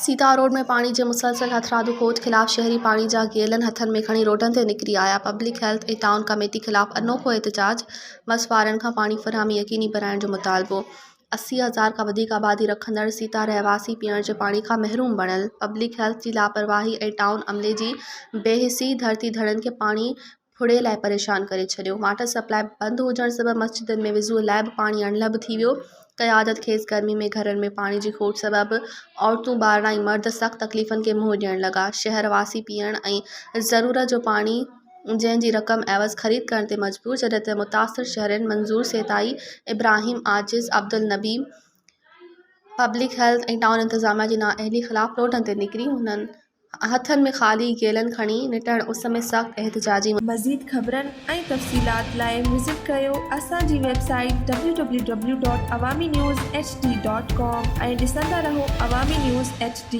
Sita road में पानी जे मुसलसल हथरादू खोज खिलाफ शहरी पानी जा गेलन हथन में खणी रोडन ते निकरी आया। पब्लिक हेल्थ ऐं टाउन कमेटी खिलाफ अनोखो एहतजाज। मसवारन खां पानी फरहमी यकीनी बनाइण जो मुतालबो। 80,000 खां वधीक आबादी रखंदड़ सीता रहवासी पीअण जे पानी खां महरूम बणियल। पब्लिक हेल्थ जी लापरवाही ऐं टाउन अमले जी बेहिसी धरती धड़नि खे पानी फुड़े लाइ परेशान करे छॾियो। वाटर सप्लाई बंदि हुजण सबबि मस्जिदनि में विज़ू लाइ बि पानी अणलभ थी वियो। क़यादत खेज़ गर्मी में घरनि में पानी जी खोट सबबि औरतूं ॿारड़ा ऐं मर्द सख़्त तकलीफ़ुनि खे मुंहुं ॾियण लॻा। शहरवासी पीअण ऐं ज़रूरत जो पानी जंहिंजी रक़म एवज़ ख़रीद करण ते मजबूर, जॾहिं त मुतासिर शहरनि मंज़ूर सेताई, इब्राहिम आजिज़, अब्दुल नबी पब्लिक हेल्थ ऐं टाउन इंतज़ामिया जी नाअहली ख़िलाफ़ रोडनि ते निकिरी। हुननि हथनि में ख़ाली गेलन खणी निटण उस में सख़्त एहतजाजी। मज़ीद ख़बरनि ऐं तफ़सीलात लाइ विज़िट कयो असांजी वेबसाइट www.awamiNewsHD.com ऐं ॾिसंदा रहो अवामी न्यूज़ HD।